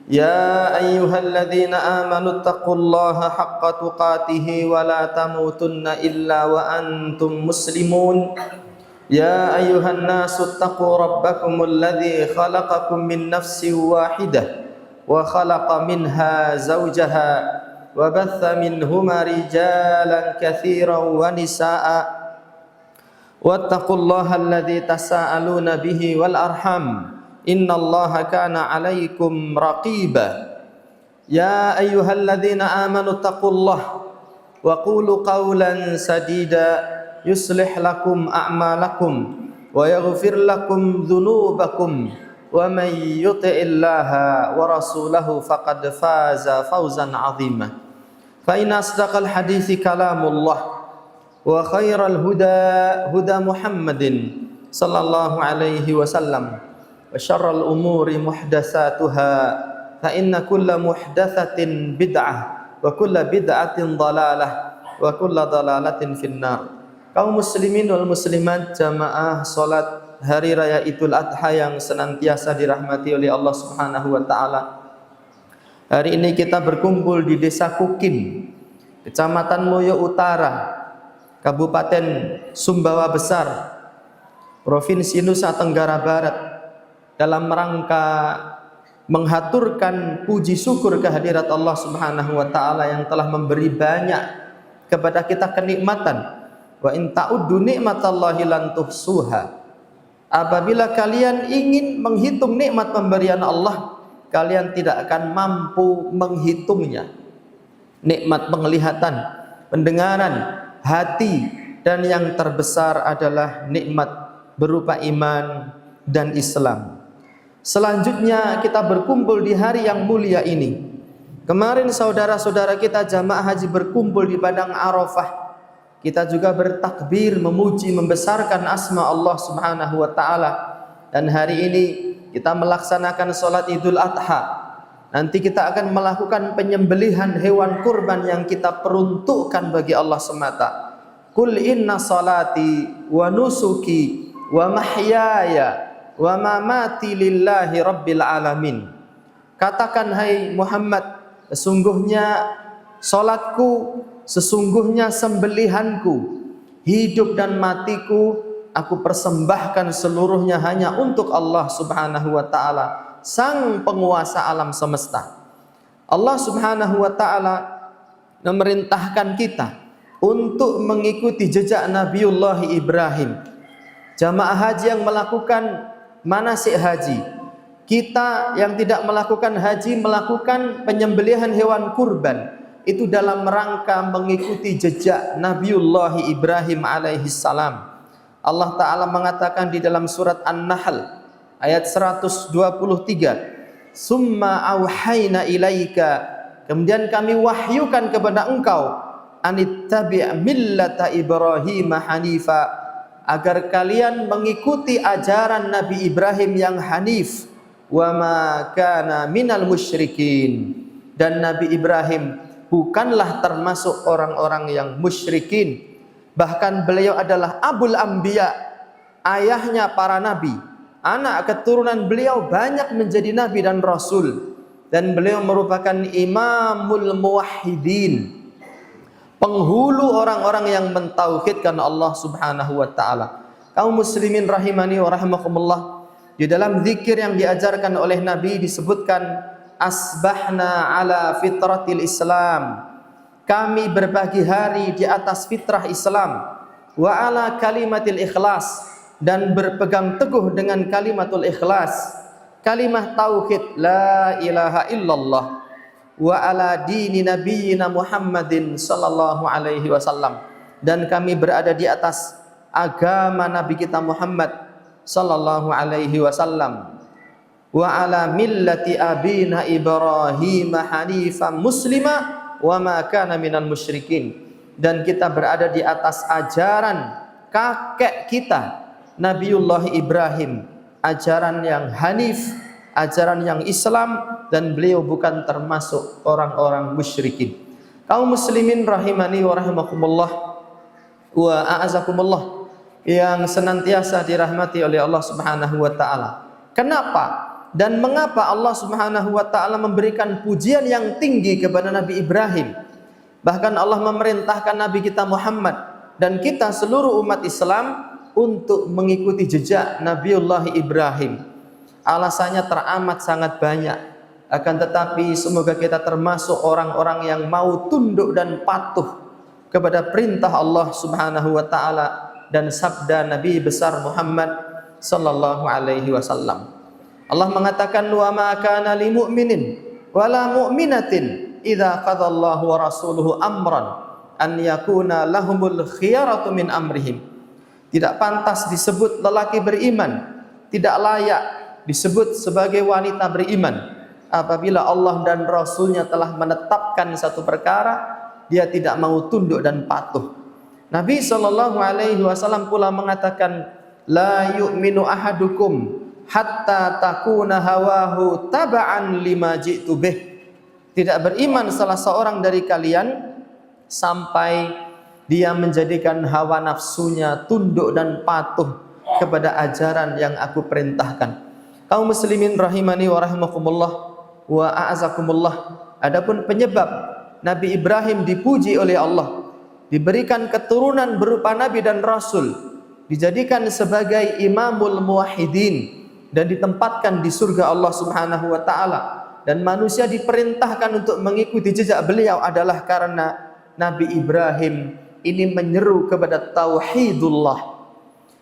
يا أيها الذين آمنوا اتقوا الله حق تقاته ولا تموتن إلا وأنتم مسلمون يا أيها الناس اتقوا ربكم الذي خلقكم من نفس واحدة وخلق منها زوجها وبث منهما رجالا كثيرا ونساء واتقوا الله الذي تساءلون به والأرحام إن الله كان عليكم رقيبا يا أيها الذين آمنوا اتقوا الله وقولوا قولا سديدا يصلح لكم أعمالكم ويغفر لكم ذنوبكم ومن يطع الله ورسوله فقد فاز فوزا عظيما فإن أصدق الحديث كلام الله وخير الهدى هدى محمد صلى الله عليه وسلم وشر الأمور محدثاتها فإن كل محدثة بدعة وكل بدعة ضلالة وكل ضلالة في النار. Kaum muslimin wal muslimat jamaah salat hari raya Idul Adha yang senantiasa dirahmati oleh Allah Subhanahu wa taala. Hari ini kita berkumpul di Desa Kukim, Kecamatan Moyo Utara, Kabupaten Sumbawa Besar, Provinsi Nusa Tenggara Barat, dalam rangka menghaturkan puji syukur kehadirat Allah Subhanahu wa taala yang telah memberi banyak kepada kita kenikmatan. Wa in ta'uddu nikmatallahi lan tuhsuha. Apabila kalian ingin menghitung nikmat pemberian Allah, kalian tidak akan mampu menghitungnya. Nikmat penglihatan, pendengaran, hati, dan yang terbesar adalah nikmat berupa iman dan Islam. Selanjutnya kita berkumpul di hari yang mulia ini. Kemarin saudara-saudara kita jamaah haji berkumpul di Padang Arafah. Kita juga bertakbir, memuji, membesarkan asma Allah Subhanahu wa taala. Dan hari ini kita melaksanakan salat Idul Adha. Nanti kita akan melakukan penyembelihan hewan kurban yang kita peruntukkan bagi Allah semata. Qul inna salati wa nusuki wa mahyaya wa mamati lillahi rabbil alamin. Katakan hai Muhammad, sesungguhnya salatku, sesungguhnya sembelihanku, hidup dan matiku aku persembahkan seluruhnya hanya untuk Allah Subhanahu wa taala, sang penguasa alam semesta. Allah Subhanahu wa taala memerintahkan kita untuk mengikuti jejak Nabiullah Ibrahim. Jamaah haji yang melakukan manasik haji, kita yang tidak melakukan haji melakukan penyembelihan hewan kurban, itu dalam rangka mengikuti jejak Nabiullah Ibrahim alaihi salam. Allah Ta'ala mengatakan di dalam surat An-Nahl ayat 123, Summa awhayna ilaika, kemudian kami wahyukan kepada engkau, anittabi' millata Ibrahim hanifa, agar kalian mengikuti ajaran Nabi Ibrahim yang hanif, wa ma kana minal musyrikin, dan Nabi Ibrahim bukanlah termasuk orang-orang yang musyrikin. Bahkan beliau adalah Abul Anbiya, ayahnya para nabi. Anak keturunan beliau banyak menjadi nabi dan rasul. Dan beliau merupakan imamul muwahhidin, penghulu orang-orang yang mentauhidkan Allah Subhanahu wa taala. Kaum muslimin rahimani wa rahimakumullah, di dalam zikir yang diajarkan oleh Nabi disebutkan asbahna ala fitratil Islam, kami berbagi hari di atas fitrah Islam, wa ala kalimatil ikhlas, dan berpegang teguh dengan kalimatul ikhlas, kalimah tauhid la ilaha illallah, wa ala dini nabiyyina Muhammadin sallallahu alaihi wasallam, dan kami berada di atas agama Nabi kita Muhammad sallallahu alaihi wasallam, wa ala millati abina Ibrahim hanifan muslima wa ma kana minal musyrikin, dan kita berada di atas ajaran kakek kita Nabiullah Ibrahim, ajaran yang hanif, ajaran yang Islam, dan beliau bukan termasuk orang-orang musyrikin. Kaum muslimin rahimani wa rahimakumullah wa a'azakumullah yang senantiasa dirahmati oleh Allah Subhanahu wa taala. Kenapa Dan mengapa Allah Subhanahu wa taala memberikan pujian yang tinggi kepada Nabi Ibrahim? Bahkan Allah memerintahkan Nabi kita Muhammad dan kita seluruh umat Islam untuk mengikuti jejak Nabiullah Ibrahim. Alasannya teramat sangat banyak. Akan tetapi semoga kita termasuk orang-orang yang mau tunduk dan patuh kepada perintah Allah Subhanahu wa taala dan sabda Nabi besar Muhammad sallallahu alaihi wasallam. Allah mengatakan, wa ma kana lil mu'minin wala mu'minatin idza qadallahu wa rasuluhu amran an yakuna lahumul khiyaratu min amrihim. Tidak pantas disebut lelaki beriman, tidak layak disebut sebagai wanita beriman apabila Allah dan Rasulnya telah menetapkan satu perkara, dia tidak mau tunduk dan patuh. Nabi sallallahu alaihi wasallam pula mengatakan, la yu'minu ahadukum hatta takuna hawahu taba'an lima ji'tu bih. Tidak beriman salah seorang dari kalian sampai dia menjadikan hawa nafsunya tunduk dan patuh kepada ajaran yang aku perintahkan. Kaum muslimin rahimani wa rahimakumullah wa a'azakumullah. Adapun penyebab Nabi Ibrahim dipuji oleh Allah, diberikan keturunan berupa nabi dan rasul, dijadikan sebagai imamul muwahhidin dan ditempatkan di surga Allah Subhanahu wa taala, dan manusia diperintahkan untuk mengikuti jejak beliau adalah karena Nabi Ibrahim ini menyeru kepada tauhidullah,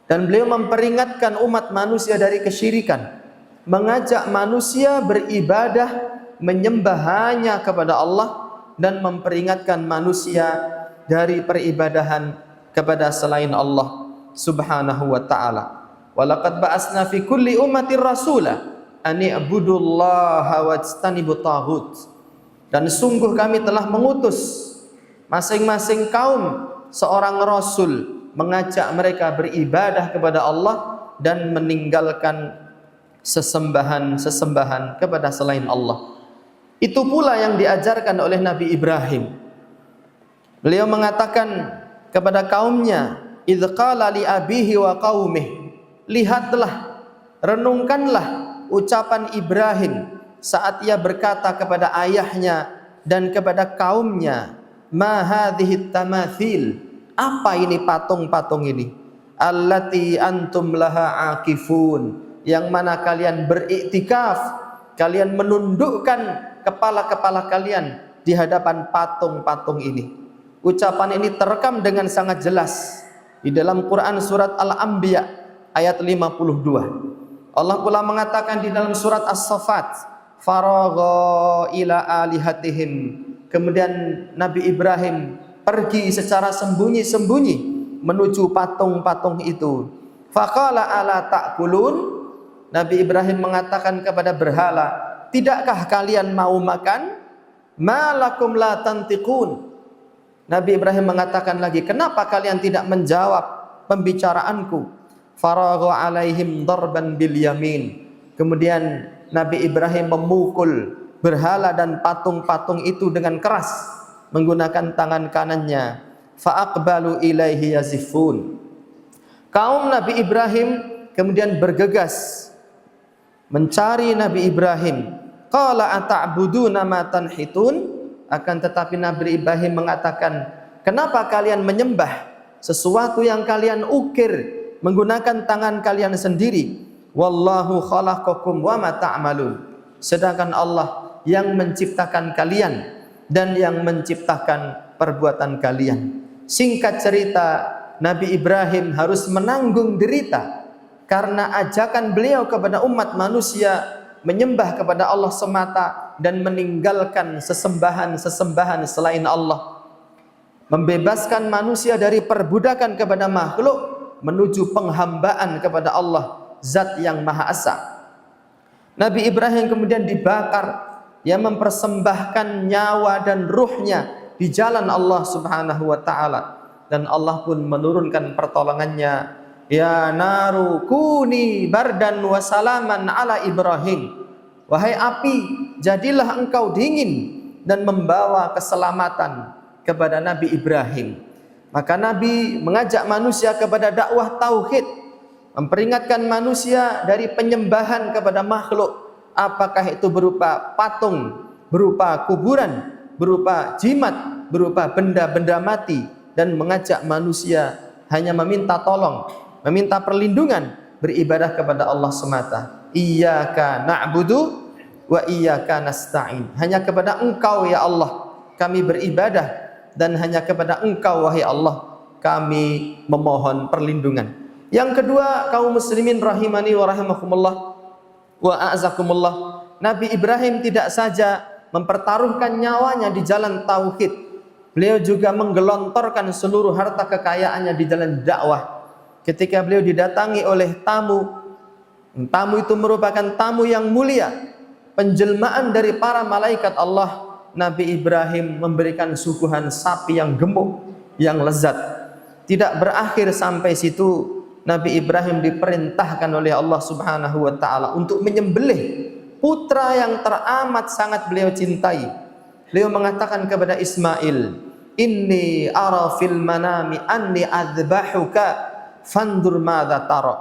dan beliau memperingatkan umat manusia dari kesyirikan, mengajak manusia beribadah menyembah hanya kepada Allah, dan memperingatkan manusia dari peribadahan kepada selain Allah Subhanahu wa taala. Walaqad ba'asna fi kulli ummatin rasula an i'budullaha wajtanibut taghut. Dan sungguh kami telah mengutus masing-masing kaum seorang rasul mengajak mereka beribadah kepada Allah dan meninggalkan sesembahan kepada selain Allah. Itu pula yang diajarkan oleh Nabi Ibrahim. Beliau mengatakan kepada kaumnya, idz qala li abihi wa qaumih, lihatlah, renungkanlah ucapan Ibrahim saat ia berkata kepada ayahnya dan kepada kaumnya, ma hadhihi tamathil, apa ini patung-patung ini, allati antum laha akifun, yang mana kalian beriktikaf, kalian menundukkan kepala-kepala kalian di hadapan patung-patung ini. Ucapan ini terekam dengan sangat jelas di dalam Quran surat Al-Anbiya ayat 52. Allah pula mengatakan di dalam surat As-Saffat, faragha ila alihatihim, kemudian Nabi Ibrahim pergi secara sembunyi-sembunyi menuju patung-patung itu. Faqala ala ta'kulun, Nabi Ibrahim mengatakan kepada berhala, tidakkah kalian mau makan? Malakum la tantiqun. Nabi Ibrahim mengatakan lagi, kenapa kalian tidak menjawab pembicaraanku? Faragha alaihim darban bil yamin. Kemudian Nabi Ibrahim memukul berhala dan patung-patung itu dengan keras menggunakan tangan kanannya. Fa'aqbalu ilaihi yazifun. Kaum Nabi Ibrahim kemudian bergegas mencari Nabi Ibrahim. Qala ata'buduna ma tanhitun, akan tetapi Nabi Ibrahim mengatakan, kenapa kalian menyembah sesuatu yang kalian ukir menggunakan tangan kalian sendiri? Wallahu khalaqakum wa ma ta'malun. Sedangkan Allah yang menciptakan kalian dan yang menciptakan perbuatan kalian. Singkat cerita, Nabi Ibrahim harus menanggung derita karena ajakan beliau kepada umat manusia menyembah kepada Allah semata dan meninggalkan sesembahan selain Allah, membebaskan manusia dari perbudakan kepada makhluk menuju penghambaan kepada Allah Zat yang Maha Esa. Nabi Ibrahim kemudian dibakar, yang mempersembahkan nyawa dan ruhnya di jalan Allah Subhanahu wa taala, dan Allah pun menurunkan pertolongannya. Ya naru kuni bardan wa salaman ala Ibrahim. Wahai api, jadilah engkau dingin dan membawa keselamatan kepada Nabi Ibrahim. Maka Nabi mengajak manusia kepada dakwah tauhid, memperingatkan manusia dari penyembahan kepada makhluk, apakah itu berupa patung, berupa kuburan, berupa jimat, berupa benda-benda mati, dan mengajak manusia hanya meminta tolong, meminta perlindungan, beribadah kepada Allah semata. Iyyaka na'budu wa iyyaka nasta'in. Hanya kepada Engkau ya Allah kami beribadah, dan hanya kepada Engkau wahai Allah kami memohon perlindungan. Yang kedua, kaum muslimin rahimani wa rahimakumullah wa a'azakumullah, Nabi Ibrahim tidak saja mempertaruhkan nyawanya di jalan tauhid, beliau juga menggelontorkan seluruh harta kekayaannya di jalan dakwah. Ketika beliau didatangi oleh tamu itu merupakan tamu yang mulia, penjelmaan dari para malaikat Allah, Nabi Ibrahim memberikan suguhan sapi yang gemuk, yang lezat. Tidak berakhir sampai situ, Nabi Ibrahim diperintahkan oleh Allah Subhanahu wa taala untuk menyembelih putra yang teramat sangat beliau cintai. Beliau mengatakan kepada Ismail, "Inni ara fil manami anni adzbahuka fandur madza tara."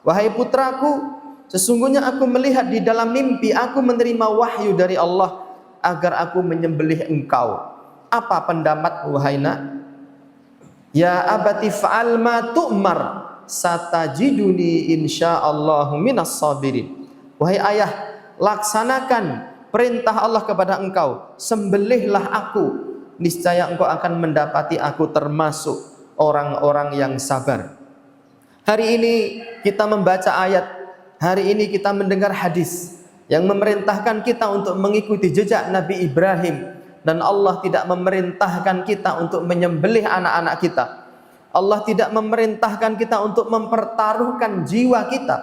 Wahai putraku, sesungguhnya aku melihat di dalam mimpi, aku menerima wahyu dari Allah agar aku menyembelih engkau. Apa pendapatmu wahai nak? Ya abati fa'al ma tu'mar satajiduni insyaallahu minas sabirin. Wahai ayah, laksanakan perintah Allah kepada engkau, sembelihlah aku, niscaya engkau akan mendapati aku termasuk orang-orang yang sabar. Hari ini kita membaca ayat, hari ini kita mendengar hadis yang memerintahkan kita untuk mengikuti jejak Nabi Ibrahim, dan Allah tidak memerintahkan kita untuk menyembelih anak-anak kita. Allah tidak memerintahkan kita untuk mempertaruhkan jiwa kita.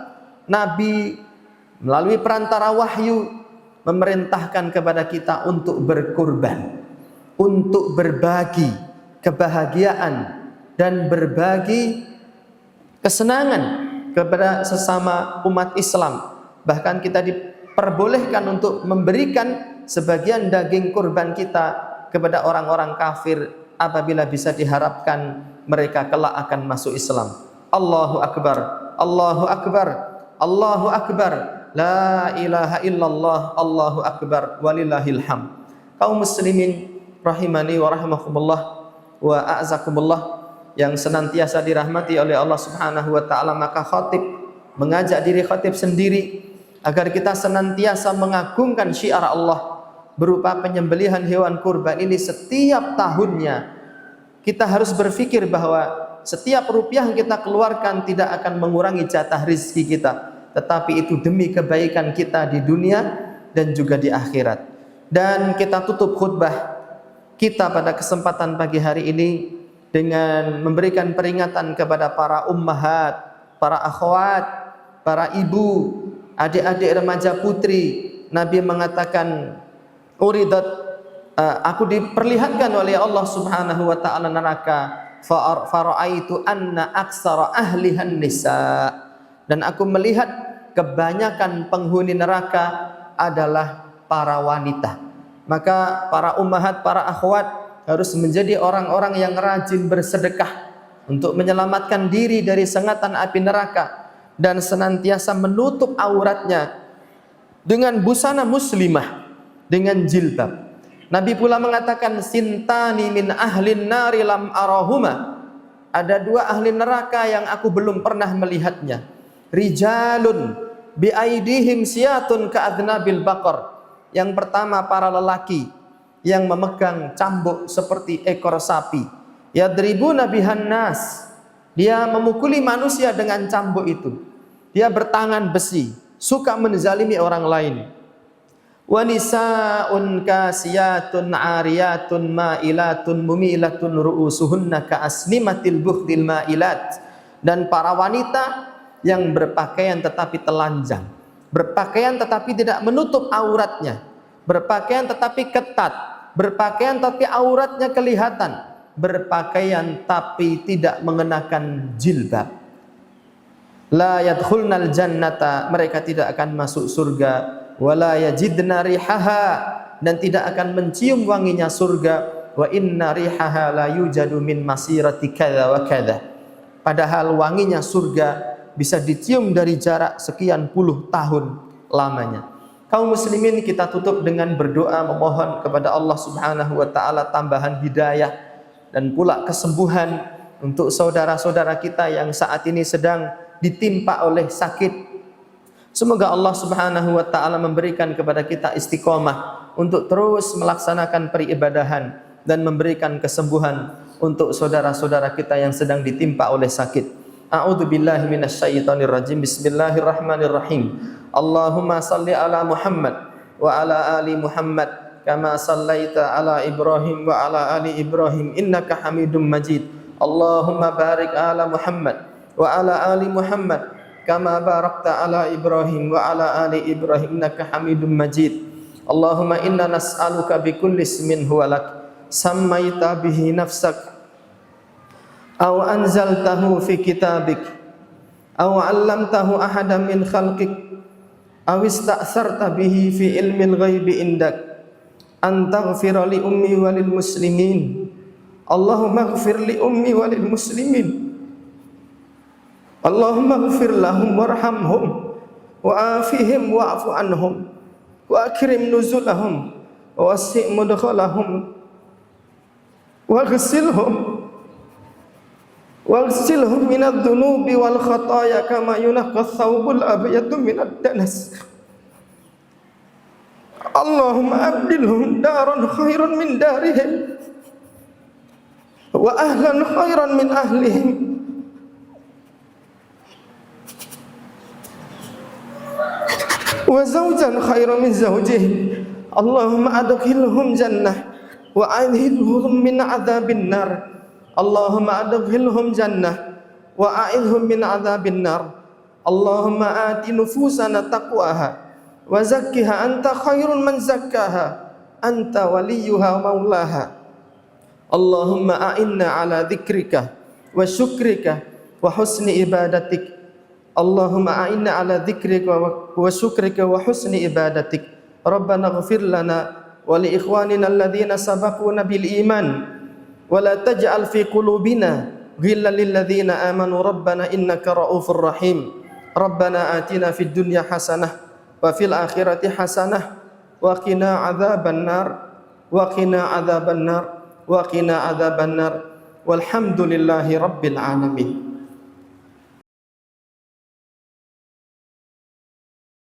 Nabi melalui perantara wahyu memerintahkan kepada kita untuk berkorban, untuk berbagi kebahagiaan dan berbagi kesenangan kepada sesama umat Islam. Bahkan kita diperbolehkan untuk memberikan sebagian daging kurban kita kepada orang-orang kafir apabila bisa diharapkan mereka kelak akan masuk Islam. Allahu Akbar, Allahu Akbar, Allahu Akbar, la ilaha illallah, Allahu Akbar, walillahil hamd. Kaum muslimin rahimani wa rahimakumullah wa a'azakumullah yang senantiasa dirahmati oleh Allah Subhanahu wa taala, maka khatib mengajak diri khatib sendiri agar kita senantiasa mengagungkan syiar Allah berupa penyembelihan hewan kurban ini setiap tahunnya. Kita harus berpikir bahwa setiap rupiah yang kita keluarkan tidak akan mengurangi jatah rizki kita, tetapi itu demi kebaikan kita di dunia dan juga di akhirat. Dan kita tutup khutbah kita pada kesempatan pagi hari ini dengan memberikan peringatan kepada para ummahat, para akhwat, para ibu, adik-adik remaja putri. Nabi mengatakan, uridat, aku diperlihatkan oleh Allah Subhanahu wa taala neraka, fara'aitu anna aksara ahlihan nisa, dan aku melihat kebanyakan penghuni neraka adalah para wanita. Maka para ummahat, para akhwat harus menjadi orang-orang yang rajin bersedekah untuk menyelamatkan diri dari sengatan api neraka dan senantiasa menutup auratnya dengan busana muslimah, dengan jilbab. Nabi pula mengatakan, sintani min ahlin nari lam arahuma, ada dua ahli neraka yang aku belum pernah melihatnya. Rijalun bi aidihim siyatun ka'adnabil baqar. Yang pertama para lelaki yang memegang cambuk seperti ekor sapi. Yadribuna bihan nas, dia memukuli manusia dengan cambuk itu. Dia bertangan besi, suka menzalimi orang lain. Wa nisaa'un kasiyatun 'ariyatun ma'ilatun mumilatun ru'usuhunna ka'asnimatil bukhdil ma'ilat. Dan para wanita yang berpakaian tetapi telanjang, berpakaian tetapi tidak menutup auratnya, berpakaian tetapi ketat, berpakaian tapi auratnya kelihatan, berpakaian tapi tidak mengenakan jilbab. La yadkhulnal jannata, mereka tidak akan masuk surga. Wala yajidna rihaha, dan tidak akan mencium wanginya surga. Wa inna rihaha la yujadu min masirati kadza wa kadza, padahal wanginya surga bisa dicium dari jarak sekian puluh tahun lamanya. Kaum muslimin, kita tutup dengan berdoa memohon kepada Allah Subhanahu wa taala tambahan hidayah dan pula kesembuhan untuk saudara-saudara kita yang saat ini sedang ditimpa oleh sakit. Semoga Allah Subhanahu wa taala memberikan kepada kita istiqomah untuk terus melaksanakan peribadahan dan memberikan kesembuhan untuk saudara-saudara kita yang sedang ditimpa oleh sakit. A'udzubillahi minasyaitonirrajim. Bismillahirrahmanirrahim. Allahumma salli ala Muhammad wa ala ali Muhammad kama sallaita ala Ibrahim wa ala ali Ibrahim innaka Hamidum Majid. Allahumma barik ala Muhammad wa ala ali Muhammad kama barakta ala Ibrahim wa ala ali Ibrahim innaka Hamidum Majid. Allahumma inna nas'aluka bikulli ismin huwa lak sammaita bihi nafsak aw anzaltahu fi kitabik aw 'allamtahu ahadan min khalqik aw ista'sarta bihi fi ilmil ghaibi indak an taghfira li ummi walil muslimin. Allahumma ighfir li ummi walil muslimin. Allahumma ighfir lahum warhamhum wa afihim wa'fu anhum wa akrim nuzulahum wa wasi' mudkhalahum waghsilhum minadh dhunubi wal khataaya kama yunaqqa thawbul abyadu minad danas. Allahumma abdilhum daran khairan min darihim wa ahlan khairan min ahlihim wa zawjan khairan min zawjihim. Allahumma adkhilhum jannah wa a'idhhum min adzabin nar. Allahumma adkhilhum jannah wa a'idhhum min adzabin nar. Allahumma ati nufusana taqwaha wa zakkiha anta khairun man zakkaha anta waliyuha maulaha. Allahumma a'inna ala dzikrika wa syukrika wa husni ibadatik. Allahumma a'inna ala dzikrika wa syukrika wa husni ibadatik. Rabbana ighfir lana wa li ikhwanina alladhina sabaquna bil iman wa la taj'al fi qulubina ghillan lil ladzina amanu rabbana innaka ra'ufur rahim. Rabbana atina fid dunya hasanah wa fil akhirati hasanah wa qina adzaban nar wa qina adzaban nar wa qina adzaban nar walhamdulillahi rabbil alamin.